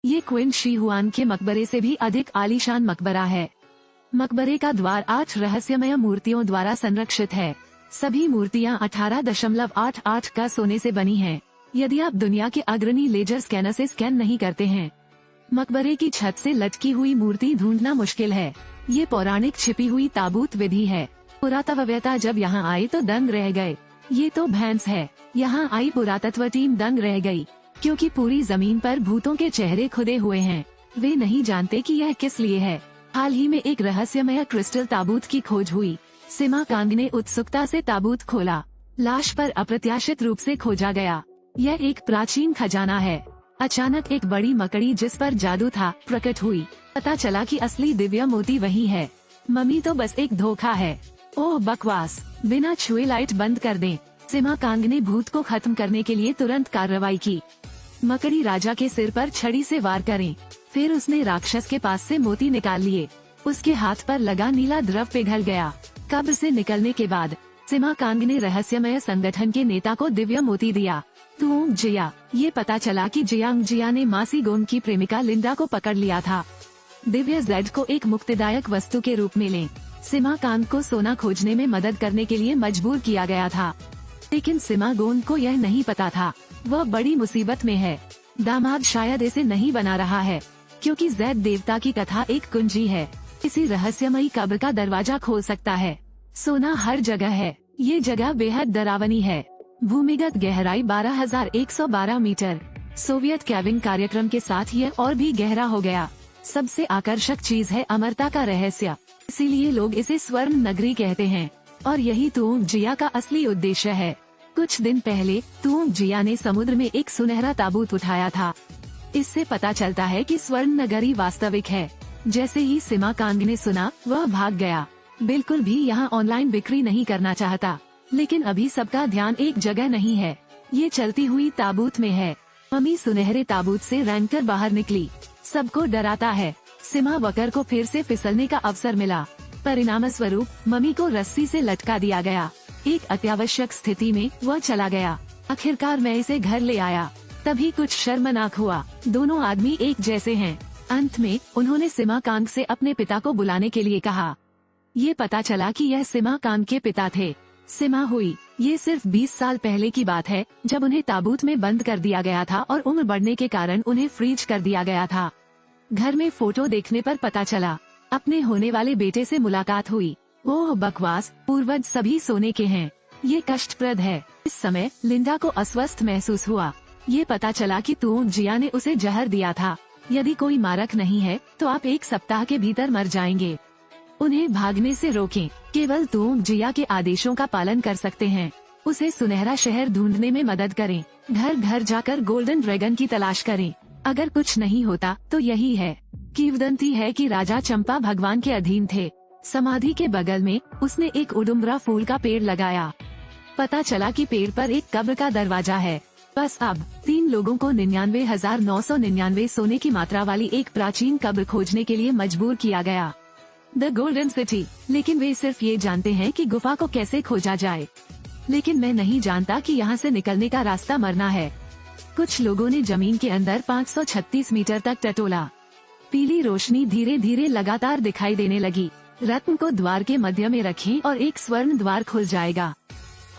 ये queen she Hwan के मकबरे से भी अधिक आलीशान मकबरा है। मकबरे का द्वार 8 रहस्यमय मूर्तियों द्वारा संरक्षित है। सभी मूर्तियां 18.88 का सोने से बनी हैं। यदि आप दुनिया के अग्रणी लेजर स्कैनर से स्कैन नहीं करते हैं। मकबरे की छत से लटकी हुई मूर्ति ढूंढना मुश्किल है। ये पौराणिक छिपी हुई ताबूत विधि है। पुरातत्ववेत्ता जब यहाँ आए तो दंग रह गए। ये तो भैंस है। यहाँ आई पुरातत्व टीम दंग रह गई, क्योंकि पूरी जमीन पर भूतों के चेहरे खुदे हुए हैं। वे नहीं जानते कि यह किस लिए है। हाल ही में एक रहस्यमय क्रिस्टल ताबूत की खोज हुई। सिमा कांग ने उत्सुकता से ताबूत खोला। लाश पर अप्रत्याशित रूप से खोजा गया। यह एक प्राचीन खजाना है। अचानक एक बड़ी मकड़ी जिस पर जादू था प्रकट हुई। पता चला कि असली दिव्य मोती वही है। मम्मी तो बस एक धोखा है। ओह बकवास, बिना छुए लाइट बंद कर दें। सिमा कांग ने भूत को खत्म करने के लिए तुरंत कार्रवाई की। मकड़ी राजा के सिर पर छड़ी से वार करें। फिर उसने राक्षस के पास से मोती निकाल लिए। उसके हाथ पर लगा नीला द्रव पिघल गया। कब्र से निकलने के बाद सिमा कांग ने रहस्यमय संगठन के नेता को दिव्य मोती दिया। तुओंग जिया। ये पता चला कि जियांग जिया ने मासी गोंग की प्रेमिका लिंडा को पकड़ लिया था। दिव्य जेड को एक मुक्तिदायक वस्तु के रूप में लें। सिमा कांग को सोना खोजने में मदद करने के लिए मजबूर किया गया था, लेकिन सिमा गोंग को यह नहीं पता था वह बड़ी मुसीबत में है। दामाद शायद इसे नहीं बना रहा है, क्योंकि जेड देवता की कथा एक कुंजी है। इसी रहस्यमयी कब्र का दरवाजा खोल सकता है। सोना हर जगह है। ये जगह बेहद डरावनी है। भूमिगत गहराई 12,112 मीटर। सोवियत कैबिन कार्यक्रम के साथ यह और भी गहरा हो गया। सबसे आकर्षक चीज है अमरता का रहस्य, इसीलिए लोग इसे स्वर्ण नगरी कहते हैं। और यही तुओंग जिया का असली उद्देश्य है। कुछ दिन पहले तुओंग जिया ने समुद्र में एक सुनहरा ताबूत उठाया था। इससे पता चलता है कि स्वर्ण नगरी वास्तविक है। जैसे ही सिमा कांग ने सुना वह भाग गया। बिल्कुल भी यहाँ ऑनलाइन बिक्री नहीं करना चाहता, लेकिन अभी सबका ध्यान एक जगह नहीं है। ये चलती हुई ताबूत में है। मम्मी सुनहरे ताबूत से रैंकर बाहर निकली। सबको डराता है। सिमा वकर को फिर से फिसलने का अवसर मिला। परिणाम स्वरूप मम्मी को रस्सी से लटका दिया गया। एक अत्यावश्यक स्थिति में वह चला गया। आखिरकार मैं इसे घर ले आया। तभी कुछ शर्मनाक हुआ। दोनों आदमी एक जैसे हैं। अंत में उन्होंने सिमा कांग से अपने पिता को बुलाने के लिए कहा। ये पता चला कि यह सिमा कांग के पिता थे। सिमा हुई। ये सिर्फ 20 साल पहले की बात है, जब उन्हें ताबूत में बंद कर दिया गया था और उम्र बढ़ने के कारण उन्हें फ्रीज कर दिया गया था। घर में फोटो देखने पर पता चला। अपने होने वाले बेटे से मुलाकात हुई। ओह बकवास, पूर्वज सभी सोने के हैं। ये कष्टप्रद है। इस समय लिंडा को अस्वस्थ महसूस हुआ। ये पता चला कि तुओंग जिया ने उसे जहर दिया था। यदि कोई मारक नहीं है तो आप 1 सप्ताह के भीतर मर जाएंगे। उन्हें भागने से रोकें। केवल तुओंग जिया के आदेशों का पालन कर सकते हैं। उसे सुनहरा शहर ढूंढने में मदद करें। घर घर जाकर गोल्डन ड्रैगन की तलाश करें। अगर कुछ नहीं होता तो यही है। किंवदंती है कि राजा चंपा भगवान के अधीन थे। समाधि के बगल में उसने एक उडुम्बरा फूल का पेड़ लगाया। पता चला कि पेड़ पर एक कब्र का दरवाजा है। बस अब 3 लोगों को 99,999 सोने की मात्रा वाली एक प्राचीन कब्र खोजने के लिए मजबूर किया गया। The golden city. लेकिन वे सिर्फ ये जानते हैं कि गुफा को कैसे खोजा जाए। लेकिन मैं नहीं जानता कि यहाँ से निकलने का रास्ता मरना है। कुछ लोगों ने जमीन के अंदर 536 मीटर तक टटोला। पीली रोशनी धीरे धीरे लगातार दिखाई देने लगी। रत्न को द्वार के मध्य में रखें और एक स्वर्ण द्वार खुल जाएगा।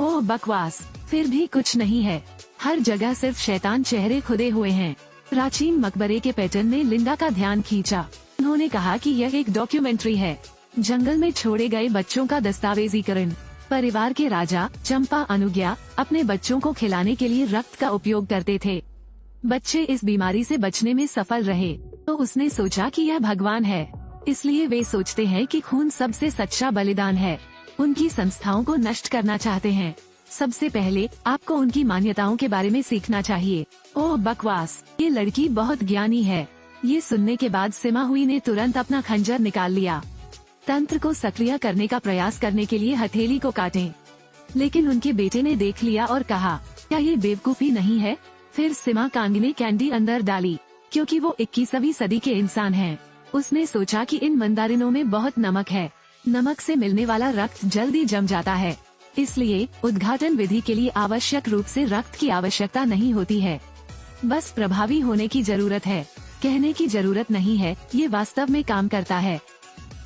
ओह बकवास, फिर भी कुछ नहीं है। हर जगह सिर्फ शैतान चेहरे खुदे हुए हैं। प्राचीन मकबरे के पैटर्न ने लिंडा का ध्यान खींचा। उन्होंने कहा कि यह एक डॉक्यूमेंट्री है। जंगल में छोड़े गए बच्चों का दस्तावेजीकरण। परिवार के राजा चंपा अनुज्ञा अपने बच्चों को खिलाने के लिए रक्त का उपयोग करते थे। बच्चे इस बीमारी से बचने में सफल रहे, तो उसने सोचा कि यह भगवान है। इसलिए वे सोचते हैं कि खून सबसे सच्चा बलिदान है। उनकी संस्थाओं को नष्ट करना चाहते हैं। सबसे पहले आपको उनकी मान्यताओं के बारे में सीखना चाहिए। ओह बकवास, ये लड़की बहुत ज्ञानी है। ये सुनने के बाद सिमा हुई ने तुरंत अपना खंजर निकाल लिया। तंत्र को सक्रिय करने का प्रयास करने के लिए हथेली को काटें। लेकिन उनके बेटे ने देख लिया और कहा, क्या ये बेवकूफी नहीं है? फिर सिमा कांग ने कैंडी अंदर डाली, क्योंकि वो 21वीं सदी के इंसान हैं। उसने सोचा कि इन मंदारिनों में बहुत नमक है। नमक से मिलने वाला रक्त जल्दी जम जाता है। इसलिए उद्घाटन विधि के लिए आवश्यक रूप से रक्त की आवश्यकता नहीं होती है। बस प्रभावी होने की जरूरत है। कहने की जरूरत नहीं है, ये वास्तव में काम करता है।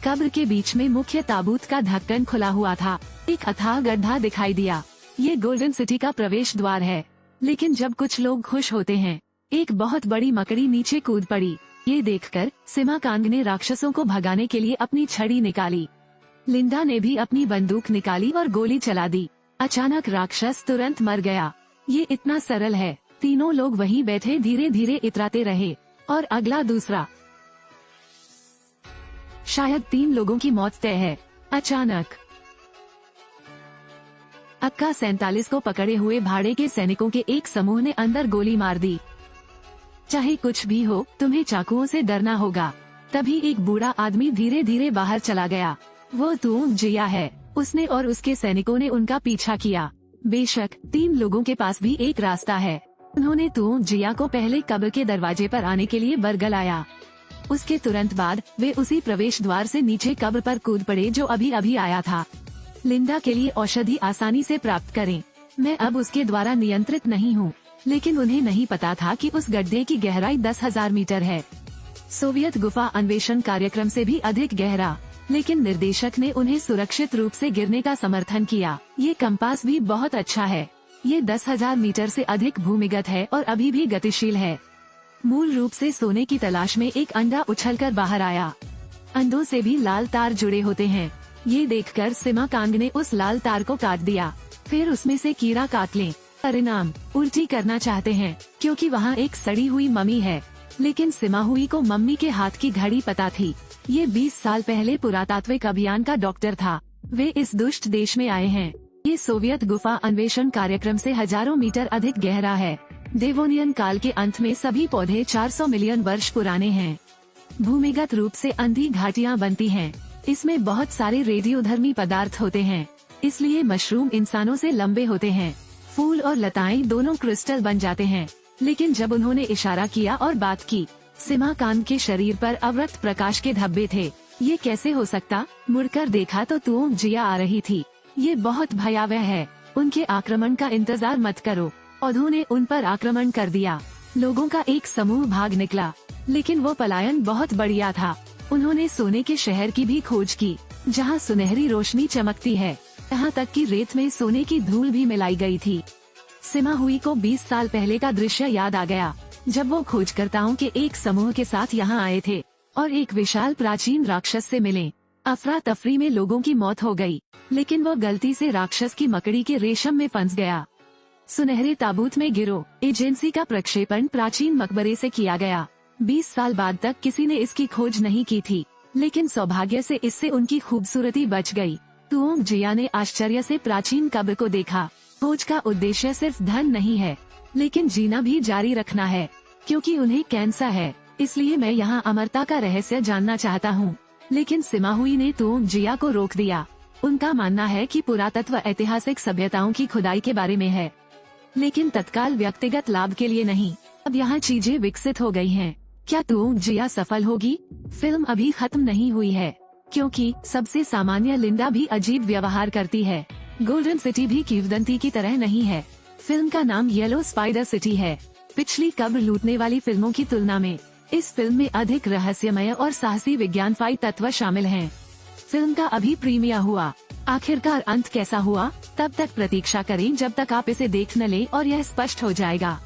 कब्र के बीच में मुख्य ताबूत का ढक्कन खुला हुआ था। एक अथाह गड्ढा दिखाई दिया। ये गोल्डन सिटी का प्रवेश द्वार है। लेकिन जब कुछ लोग खुश होते हैं, एक बहुत बड़ी मकड़ी नीचे कूद पड़ी। ये देखकर सिमा कांग ने राक्षसों को भगाने के लिए अपनी छड़ी निकाली। लिंडा ने भी अपनी बंदूक निकाली और गोली चला दी। अचानक राक्षस तुरंत मर गया। ये इतना सरल है। तीनों लोग वहीं बैठे धीरे धीरे इतराते रहे और अगला दूसरा। शायद 3 लोगों की मौत तय है। अचानक अक्का 47 को पकड़े हुए भाड़े के सैनिकों के एक समूह ने अंदर गोली मार दी। चाहे कुछ भी हो, तुम्हें चाकुओं से डरना होगा। तभी एक बूढ़ा आदमी धीरे धीरे बाहर चला गया। वो तुम जिया है। उसने और उसके सैनिकों ने उनका पीछा किया। बेशक 3 लोगों के पास भी एक रास्ता है। उन्होंने तुम जिया को पहले कब्र के दरवाजे पर आने के लिए बरगलाया। उसके तुरंत बाद वे उसी प्रवेश द्वार से नीचे कब्र पर कूद पड़े जो अभी अभी आया था। लिंडा के लिए औषधि आसानी से प्राप्त करें। मैं अब उसके द्वारा नियंत्रित नहीं हूँ, लेकिन उन्हें नहीं पता था कि उस गड्ढे की गहराई 10,000 मीटर है। सोवियत गुफा अन्वेषण कार्यक्रम से भी अधिक गहरा। लेकिन निर्देशक ने उन्हें सुरक्षित रूप से गिरने का समर्थन किया। ये कंपास भी बहुत अच्छा है। ये 10,000 मीटर से अधिक भूमिगत है और अभी भी गतिशील है। मूल रूप से सोने की तलाश में एक अंडा उछलकर बाहर आया। अंडों से भी लाल तार जुड़े होते हैं। ये देखकर सिमा कांग ने उस लाल तार को काट दिया। फिर उसमें से कीड़ा काट लें। परिणाम उल्टी करना चाहते हैं, क्योंकि वहाँ एक सड़ी हुई मम्मी है। लेकिन सिमा हुई को मम्मी के हाथ की घड़ी पता थी। ये 20 साल पहले पुरातात्विक अभियान का डॉक्टर था। वे इस दुष्ट देश में आए हैं। ये सोवियत गुफा अन्वेषण कार्यक्रम से हजारों मीटर अधिक गहरा है। डेवोनियन काल के अंत में सभी पौधे 400 मिलियन वर्ष पुराने हैं। भूमिगत रूप से अंधी घाटियाँ बनती हैं। इसमें बहुत सारे रेडियोधर्मी पदार्थ होते हैं, इसलिए मशरूम इंसानों से लंबे होते हैं। फूल और लताएं दोनों क्रिस्टल बन जाते हैं। लेकिन जब उन्होंने इशारा किया और बात की, सिमा कांग के शरीर पर अव्रत प्रकाश के धब्बे थे। ये कैसे हो सकता? मुड़कर देखा तो तुम जिया आ रही थी। ये बहुत भयावह है। उनके आक्रमण का इंतजार मत करो। औधों ने उन पर आक्रमण कर दिया। लोगों का एक समूह भाग निकला, लेकिन वो पलायन बहुत बढ़िया था। उन्होंने सोने के शहर की भी खोज की, जहाँ सुनहरी रोशनी चमकती है। यहाँ तक कि रेत में सोने की धूल भी मिलाई गई थी। सिमा हुई को 20 साल पहले का दृश्य याद आ गया, जब वो खोजकर्ताओं के एक समूह के साथ यहाँ आए थे और एक विशाल प्राचीन राक्षस से मिले। अफरा तफरी में लोगों की मौत हो गई, लेकिन वो गलती से राक्षस की मकड़ी के रेशम में फंस गया। सुनहरे ताबूत में गिरो एजेंसी का प्रक्षेपण प्राचीन मकबरे से किया गया। 20 साल बाद तक किसी ने इसकी खोज नहीं की थी, लेकिन सौभाग्य से इससे उनकी खूबसूरती बच गई। तुम जिया ने आश्चर्य से प्राचीन कब्र को देखा। खोज का उद्देश्य सिर्फ धन नहीं है, लेकिन जीना भी जारी रखना है। क्योंकि उन्हें कैंसर है, इसलिए मैं यहाँ अमरता का रहस्य जानना चाहता हूँ। लेकिन सिमा हुई ने तुम जिया को रोक दिया। उनका मानना है कि पुरातत्व ऐतिहासिक सभ्यताओं की खुदाई के बारे में है, लेकिन तत्काल व्यक्तिगत लाभ के लिए नहीं। अब यहाँ चीजें विकसित हो गई हैं। क्या तुम जिया सफल होगी? फिल्म अभी खत्म नहीं हुई है, क्योंकि सबसे सामान्य लिंडा भी अजीब व्यवहार करती है। गोल्डन सिटी भी किंवदंती की तरह नहीं है। फिल्म का नाम येलो स्पाइडर सिटी है। पिछली कब्र लूटने वाली फिल्मों की तुलना में इस फिल्म में अधिक रहस्यमय और साहसी विज्ञानफाई तत्व शामिल हैं। फिल्म का अभी प्रीमियर हुआ। आखिरकार अंत कैसा हुआ? तब तक प्रतीक्षा करें जब तक आप इसे देख न लें और यह स्पष्ट हो जाएगा।